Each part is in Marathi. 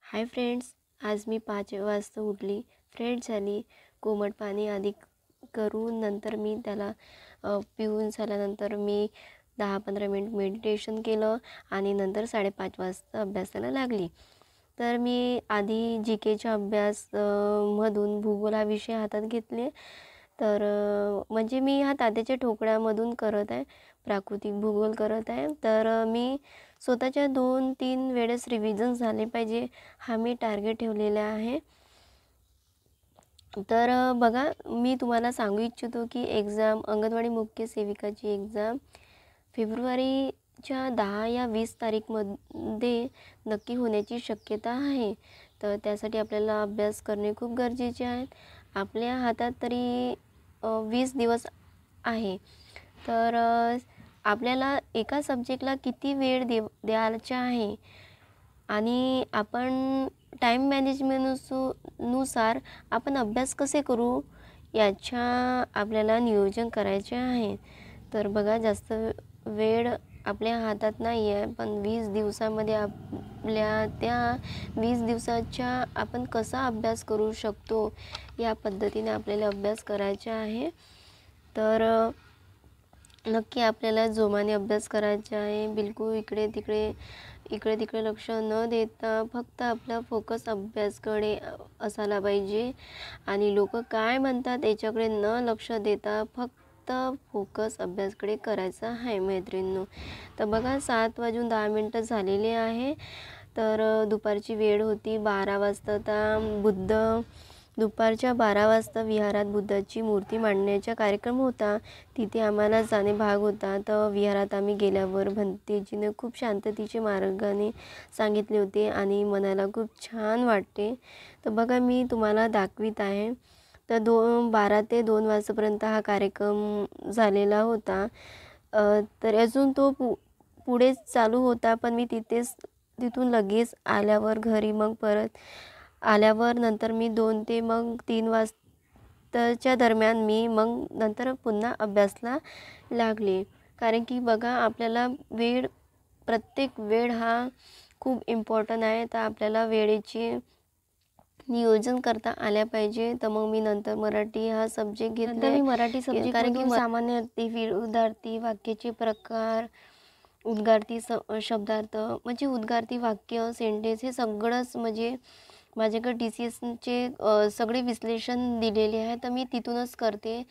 हाय फ्रेंड्स, आज मी 5 वाजता उठली, फ्रेश झाली, कोमट पाणी आधी करून नंतर मी त्याला पिऊन झाल्यानंतर मी 10-15 मिनिट मेडिटेशन केलं आणि नंतर 5:30 वाजता अभ्यासाला लागली. तर मी आधी जी केचा अभ्यास मधून भूगोल हा विषय हातात घेतले. तर म्हणजे मी हा तात्याच्या ठोकळ्यामधून करत आहे, प्राकृतिक भूगोल करत आहे. तर मी स्वतःच्या 2-3 वेळेस रिव्हिजन झाले पाहिजे, हा मी टार्गेट ठेवलेला आहे. तर बघा, मी तुम्हाला सांगू इच्छितो की अंगणवाडी मुख्य सेविकाची एक्झाम फेब्रुवारीच्या 10 या 20 तारीखमध्ये नक्की होण्याची शक्यता आहे. तर त्यासाठी आपल्याला अभ्यास करणे खूप गरजेचे आहे. आपल्या हातात तरी 20 दिवस आहे. तर आपल्याला एका सब्जेक्टला किती वेळ द्यायचा आहे आणि आपण टाईम नुसार आपण अभ्यास कसे करू याच्या आपल्याला नियोजन करायचे आहे. तर बघा, जास्त वेळ आपल्या हातात नाही आहे, पण 20 दिवसामध्ये आपल्या त्या 20 दिवसाच्या आपण कसा अभ्यास करू शकतो या पद्धतीने आपल्याला अभ्यास करायचा आहे. तर नक्की आपल्याला जोमाने अभ्यास करायचा आहे. बिलकुल इकडे तिकडे लक्ष न देता फक्त आपला फोकस अभ्यासकडे असायला पाहिजे आणि लोक काय म्हणतात याच्याकडे न लक्ष देता फक्त फोकस अभ्यासकडे करायचा आहे मैत्रिणींनो. तर बघा, 7:10 झालेले आहे. तर दुपारची वेळ होती 12 वाजता. दुपारच्या 12 वाजता विहारात बुद्धाची मूर्ती मांडण्याचा कार्यक्रम होता. तिथे आम्हाला जाणे भाग होता. तर विहारात आम्ही गेल्यावर भंतेजीने खूप शांततेचे मार्गाने सांगितले होते आणि मनाला खूप छान वाटते. तर बघा, मी तुम्हाला दाखवित आहे. तर 12 ते 2 वाजेपर्यंत हा कार्यक्रम झालेला होता. तर अजून तो पुढे चालू होता, पण मी तिथून लगेच आल्यावर घरी मग परत आल्यावर नंतर मी 2 ते मग 3 वाजताच्या दरम्यान मी मग नंतर पुन्हा अभ्यासला लागले. कारण की बघा, आपल्याला प्रत्येक वेळ हा खूप इम्पॉर्टंट आहे. तर आपल्याला वेळेचे नियोजन करता आल्या पाहिजे. तर मग मी नंतर मराठी हा सब्जेक्ट घेतला. मी मराठी सब्जेक्ट कारण की सामान्य अर्थी, विरुद्धार्थी, वाक्याचे प्रकार, उद्गारती शब्दार्थ म्हणजे उद्गारती वाक्य, सेंटेन्स हे सगळंच म्हणजे माझ्याकडे TCSचे सगळे विश्लेषण दिलेले आहे. तर मी तिथूनच करते.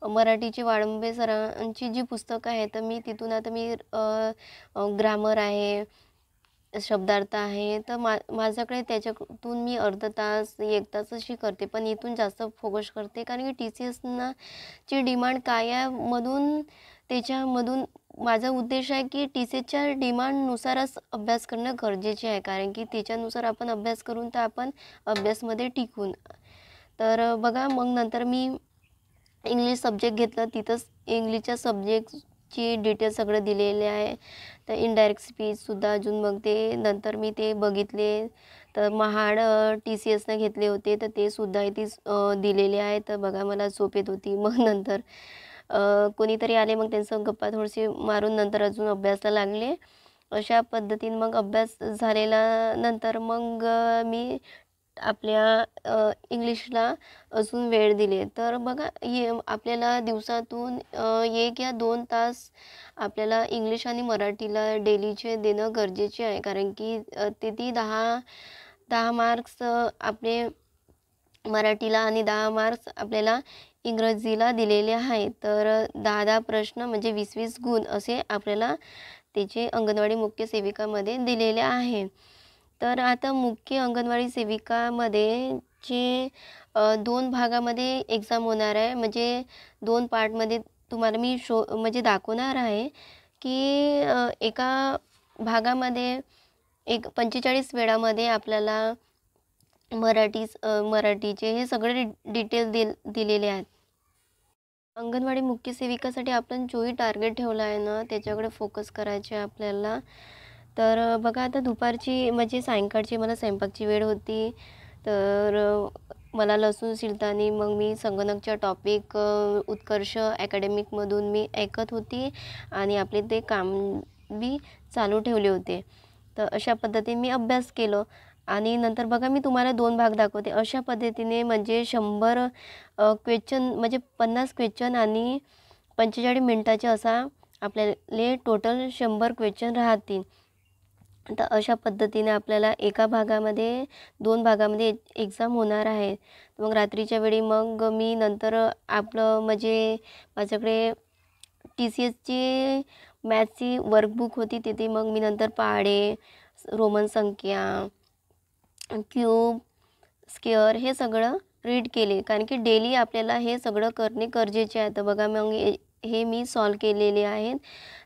मराठीचे वाळंबे सरांची जी पुस्तकं आहेत, तर मी तिथून आता मी ग्रामर आहे, शब्दार्थ आहे. तर माझ्याकडे त्याच्यातून मी अर्धा तास 1 तास अशी करते, पण इथून जास्त फोकस करते. कारण की TCSना ची डिमांड काय आहे, त्याच्यामधून माझा उद्देश आहे की TCSच्या डिमांडनुसारच अभ्यास करणं गरजेचे आहे. कारण की त्याच्यानुसार आपण अभ्यास करून तर आपण अभ्यासमध्ये टिकून. तर बघा, मग नंतर मी इंग्लिश सब्जेक्ट घेतलं. तिथंच इंग्लिशच्या सब्जेक्टची डिटेल सगळं दिलेले आहे. तर इनडायरेक्ट स्पीचसुद्धा अजून मग ते नंतर मी ते बघितले. तर महाड TCSने घेतले होते, तर ते सुद्धा इथे दिलेले आहे. तर बघा, मला झोप येत होती. मग नंतर कोणीतरी आले, मग त्यांचं गप्पा थोडीशी मारून नंतर अजून अभ्यासाला लागले. अशा पद्धतीने मग अभ्यास झालेला नंतर मग मी आपल्या इंग्लिशला अजून वेळ दिले. तर बघा, आपल्याला दिवसातून 1 या 2 तास आपल्याला इंग्लिश आणि मराठीला डेलीचे देणं गरजेचे आहे. कारण की ती 10 मार्क्स आपले मराठीला आणि 10 मार्क्स आपल्याला इंग्रजीला दिलेले आहेत. तर 10-10 प्रश्न म्हणजे 20-20 गुण असे आपल्याला त्याचे अंगणवाडी मुख्य सेविकामध्ये दिलेले आहे. तर आता मुख्य अंगणवाडी सेविकामध्ये जे 2 भागामध्ये एक्झाम होणार आहे. म्हणजे 2 पार्टमध्ये तुम्हाला मी म्हणजे दाखवणार आहे की एका भागामध्ये 45 वेळामध्ये आपल्याला मराठीचे हे सगळे डिटेल दिलेले आहेत. अंगणवाडी मुख्य सेविकासाठी आपण जोही टार्गेट ठेवला आहे ना, त्याच्याकडे फोकस करायचे आपल्याला. तर बघा, आता दुपारची म्हणजे सायंकाळची मला स्वयंपाकची वेळ होती. तर मला लसूण शिलताना मग मी संगणकच्या टॉपिक उत्कर्ष अकॅडमिकमधून मी ऐकत होती आणि आपले ते काम बी चालू ठेवले होते. तर अशा पद्धतीने मी अभ्यास केलं आणि नंतर बघा मी तुम्हाला 2 भाग दाखवते. अशा पद्धतीने म्हणजे 100 क्वेश्चन म्हणजे 50 क्वेश्चन आणि 45 मिनिटाचे असा आपल्याला टोटल 100 क्वेश्चन राहतील. तर अशा पद्धतीने आपल्याला एका भागामध्ये 2 भागामध्ये एक्झाम होणार आहे. मग रात्रीच्या वेळी मग मी नंतर आपलं म्हणजे माझ्याकडे TCSची मॅथ्सची वर्कबुक होती. तिथे मग मी नंतर पहाडे, रोमन संख्या, क्यूब, स्क्वेअर हे सगळं रीड केले. कारण की डेली आपल्याला हे सगळं करणे गरजेचे आहे. तर बघा मग हे मी सॉल्व केलेले आहेत.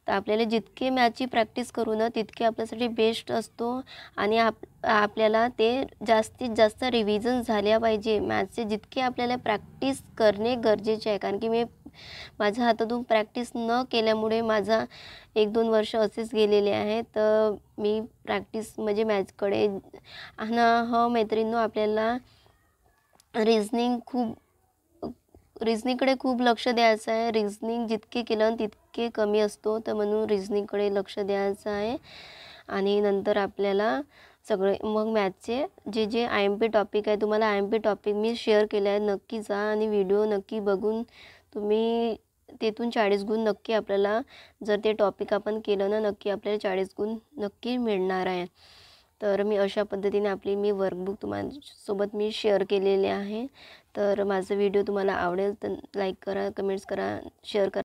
तर आपल्याला जितके मॅथची प्रॅक्टिस करू ना तितके आपल्यासाठी बेस्ट असतो आणि आपल्याला ते जास्तीत जास्त रिव्हिजन झाल्या पाहिजे. मॅथ्सचे जितके आपल्याला प्रॅक्टिस करणे गरजेचे आहे. कारण की माझ्या हातातून प्रॅक्टिस न केल्यामुळे माझा 1-2 वर्ष असेच गेलेले आहेत. तर मी प्रॅक्टिस म्हणजे मॅथ्सकडे आणि मैत्रिणींनो आपल्याला रिझनिंगकडे खूप लक्ष द्यायचं आहे. रिझनिंग जितके केलं तितके कमी असतो. तर म्हणून रिझनिंगकडे लक्ष द्यायचं आहे. आणि नंतर आपल्याला सगळे मग मॅथ्सचे जे IMP टॉपिक आहे तुम्हाला IMP टॉपिक मी शेअर केले आहे. नक्की जा आणि व्हिडिओ नक्की बघून तुम्ही तिथून 40 गुण नक्की आपल्याला जर ते टॉपिक आपण केलं ना नक्की आपल्याला 40 गुण नक्की मिळणार आहे. तर मी अशा पद्धतीने मी वर्कबुक तुम्हासोबत मी शेअर केलेले आहे. तर माझा व्हिडिओ तुम्हाला आवडेल तर लाईक करा, कमेंट्स करा, शेअर करा.